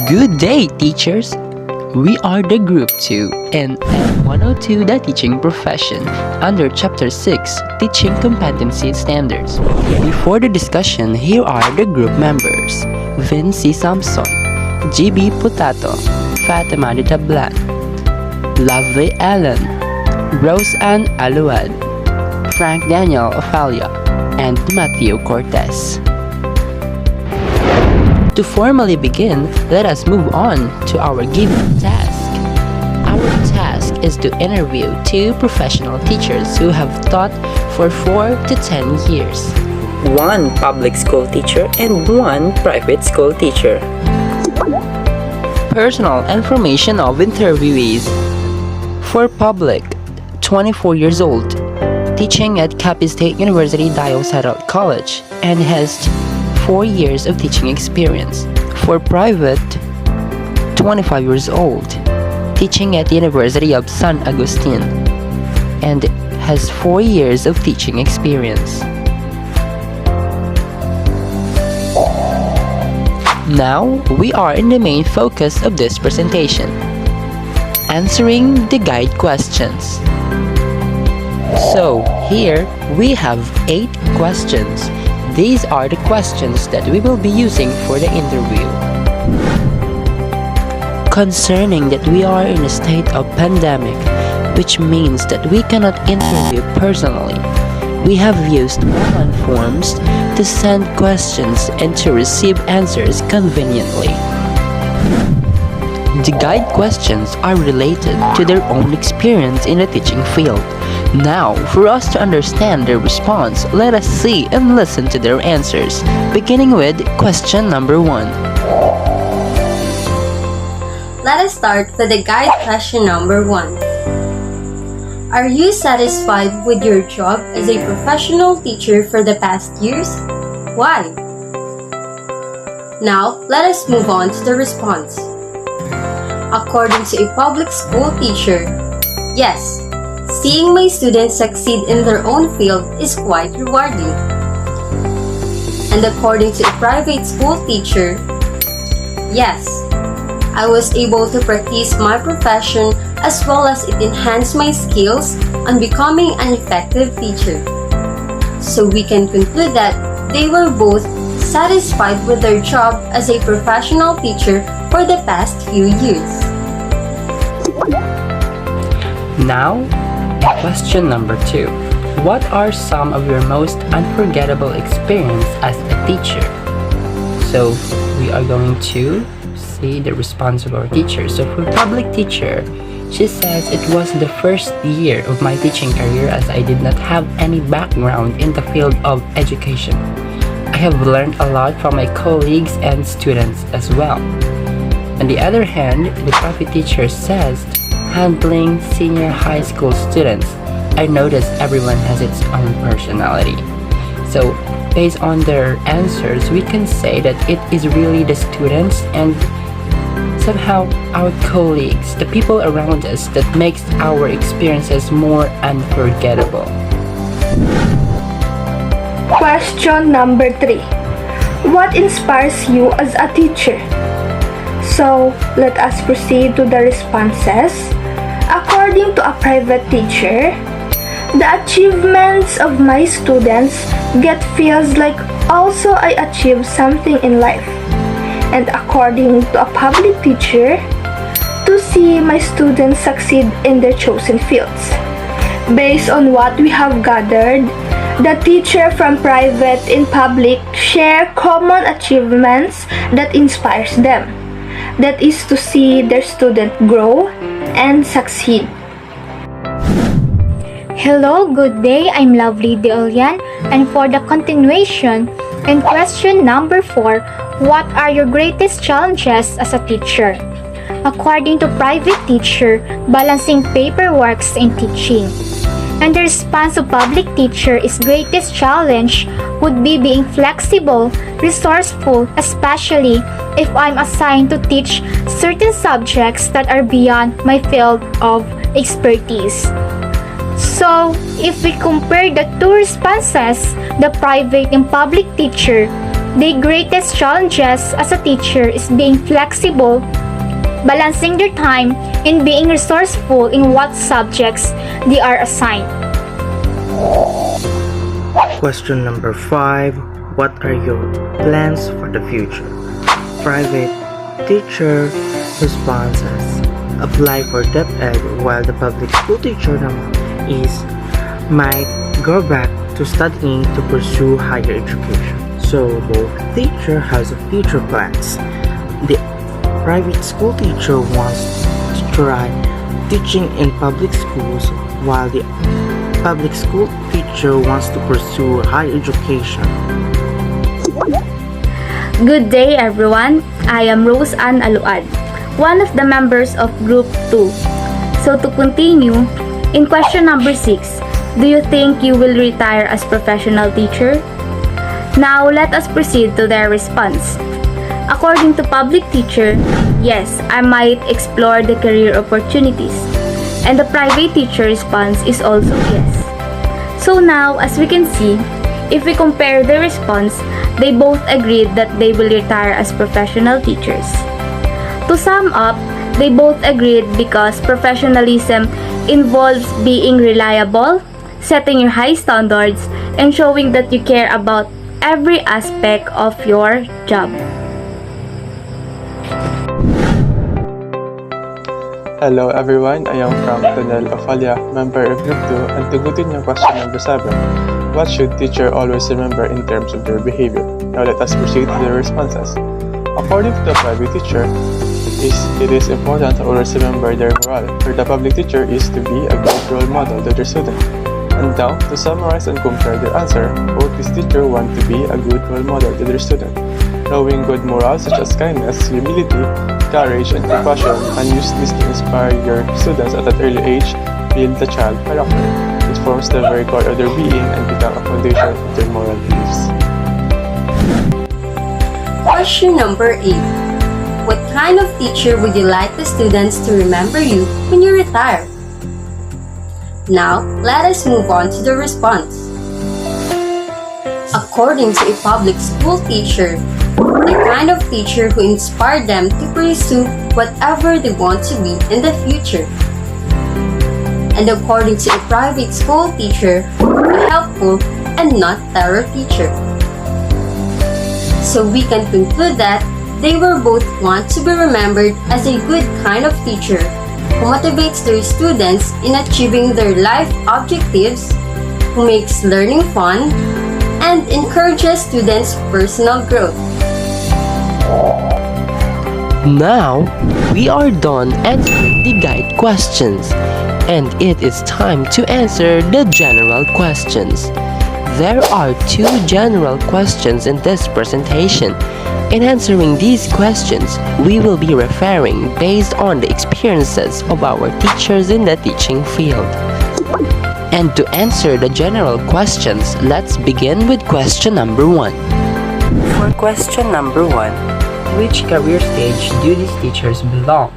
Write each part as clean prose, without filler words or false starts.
Good day, teachers! We are the Group 2 in F102, the teaching profession, under Chapter 6, Teaching Competency Standards. Before the discussion, here are the group members: Vinci Samson, GB Potato, Fatima de Tablan, Lovely Ellen, Rose Ann Aluad, Frank Daniel Ofalia, and Matthew Cortez. To formally begin, let us move on to our given task. Our task is to interview 2 professional teachers who have taught for 4 to 10 years. 1 public school teacher and 1 private school teacher. Personal information of interviewees. For public, 24 years old, teaching at Capiz State University Diocesan College, and has 4 years of teaching experience. For private, 25 years old, teaching at the University of San Agustin, and has 4 years of teaching experience. Now, we are in the main focus of this presentation, answering the guide questions. So, here we have 8 questions. These are the questions that we will be using for the interview. Concerning that we are in a state of pandemic, which means that we cannot interview personally, we have used online forms to send questions and to receive answers conveniently. The guide questions are related to their own experience in the teaching field. Now, for us to understand their response, let us see and listen to their answers, beginning with question number 1. Let us start with the guide question number 1. Are you satisfied with your job as a professional teacher for the past years? Why? Now, let us move on to the response. According to a public school teacher, yes, seeing my students succeed in their own field is quite rewarding. And according to a private school teacher, yes, I was able to practice my profession as well as it enhanced my skills on becoming an effective teacher. So we can conclude that they were both satisfied with their job as a professional teacher for the past few years. Now, question number 2. What are some of your most unforgettable experience as a teacher? So, we are going to see the response of our teacher. So, for public teacher, she says it was the first year of my teaching career as I did not have any background in the field of education. I have learned a lot from my colleagues and students as well. On the other hand, the private teacher says, handling senior high school students, I noticed everyone has its own personality. So, based on their answers, we can say that it is really the students and somehow our colleagues, the people around us, that makes our experiences more unforgettable. Question number 3. What inspires you as a teacher? So, let us proceed to the responses. According to a private teacher, the achievements of my students get feels like also I achieved something in life. And according to a public teacher, to see my students succeed in their chosen fields. Based on what we have gathered, the teacher from private and public share common achievements that inspires them. That is to see their student grow and succeed. Hello, good day. I'm Lovely Deolian, and for the continuation, in question number 4, what are your greatest challenges as a teacher? According to private teacher, balancing paperwork and teaching. And the response of public teacher is greatest challenge would be being flexible, resourceful, especially if I'm assigned to teach certain subjects that are beyond my field of expertise. So, if we compare the 2 responses, the private and public teacher, The greatest challenges as a teacher is being flexible, balancing their time, and being resourceful in what subjects they are assigned. Question number 5. What are your plans for the future? Private teacher responses. Apply for DepEd, while the public school teacher naman is might go back to studying to pursue higher education. So both teacher has future plans. The private school teacher wants to try teaching in public schools, while the public school teacher wants to pursue higher education. Good day everyone, I am Rose Ann Aluad, one of the members of Group 2. So to continue, in question number 6, do you think you will retire as professional teacher? Now let us proceed to their response. According to public teacher, yes, I might explore the career opportunities. And the private teacher response is also yes. So now, as we can see, if we compare the response, they both agreed that they will retire as professional teachers. To sum up, they both agreed because professionalism involves being reliable, setting your high standards, and showing that you care about every aspect of your job. Hello everyone, I am from Tonel Ofalia, member of Group 2, and tugutin yung question number 7. What should teacher always remember in terms of their behavior? Now let us proceed to the responses. According to the private teacher, it is important to always remember their morale, for the public teacher is to be a good role model to their student. And now, to summarize and compare their answer, both these teachers want to be a good role model to their student. Knowing good morals such as kindness, humility, courage, and compassion, and use this to inspire your students at an early age, build the child character. It forms the very core of their being and become a foundation of their moral beliefs. Question number 8. What kind of teacher would you like the students to remember you when you retire? Now, let us move on to the response. According to a public school teacher, the kind of teacher who inspired them to pursue whatever they want to be in the future. And according to a private school teacher, a helpful and not terror teacher. So we can conclude that they will both want to be remembered as a good kind of teacher who motivates their students in achieving their life objectives, who makes learning fun, and encourages students' personal growth. Now, we are done answering the guide questions, and it is time to answer the general questions. There are 2 general questions in this presentation. In answering these questions, we will be referring based on the experiences of our teachers in the teaching field. And to answer the general questions, let's begin with question number 1. For question number 1, Which career stage do these teachers belong?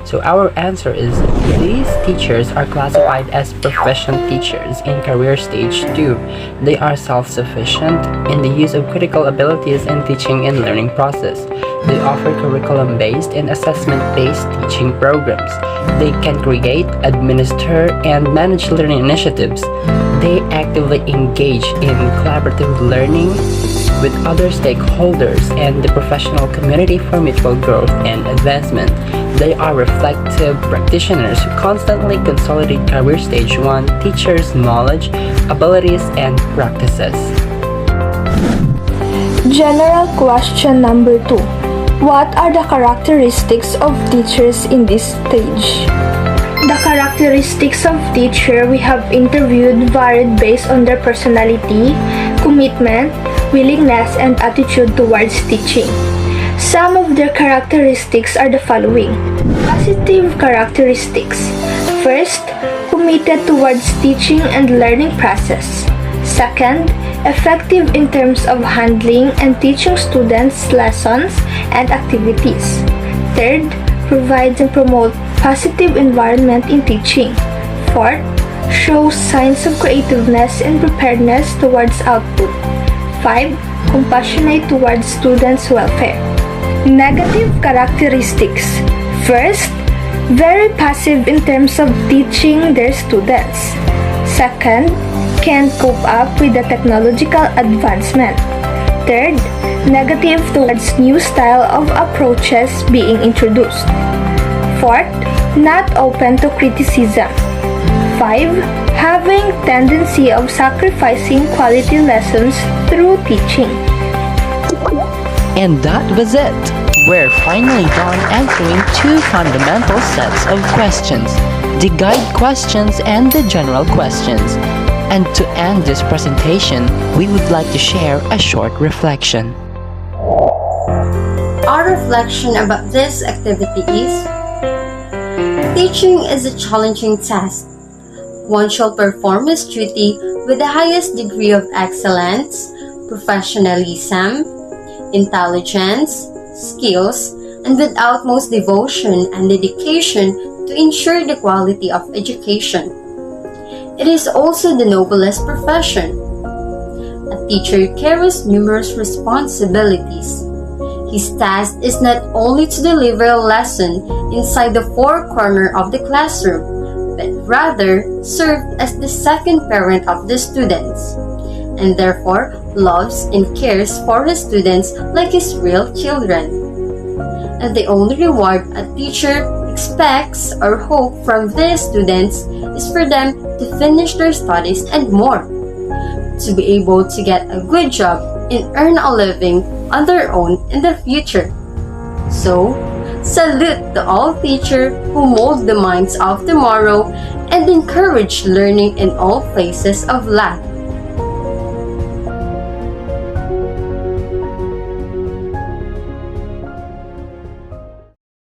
So our answer is these teachers are classified as proficient teachers in career stage 2. They are self-sufficient in the use of critical abilities in teaching and learning process. They offer curriculum-based and assessment-based teaching programs. They can create, administer, and manage learning initiatives. They actively engage in collaborative learning with other stakeholders and the professional community for mutual growth and advancement. They are reflective practitioners who constantly consolidate career stage 1 teachers' knowledge, abilities, and practices. General question number 2. What are the characteristics of teachers in this stage? The characteristics of teacher we have interviewed varied based on their personality, commitment, willingness, and attitude towards teaching. Some of their characteristics are the following. Positive characteristics. First, committed towards teaching and learning process. Second, effective in terms of handling and teaching students lessons and activities. Third, provides and promote positive environment in teaching. Fourth, shows signs of creativeness and preparedness towards output. 5. compassionate towards students' welfare. Negative characteristics. First, very passive in terms of teaching their students. Second, can't cope up with the technological advancement. Third, negative towards new style of approaches being introduced. Fourth, not open to criticism. 5. Having tendency of sacrificing quality lessons through teaching. And that was it. We're finally done answering two fundamental sets of questions, the guide questions and the general questions. And to end this presentation, we would like to share a short reflection. Our reflection about this activity is: teaching is a challenging task. One shall perform his duty with the highest degree of excellence, professionalism, intelligence, skills, and with utmost devotion and dedication to ensure the quality of education. It is also the noblest profession. A teacher carries numerous responsibilities. His task is not only to deliver a lesson inside the four corners of the classroom, but rather serve as the second parent of the students, and therefore loves and cares for his students like his real children. And the only reward a teacher expects or hope from their students is for them to finish their studies and more, to be able to get a good job and earn a living on their own in the future. So, salute to all teachers who mold the minds of tomorrow and encourage learning in all phases of life.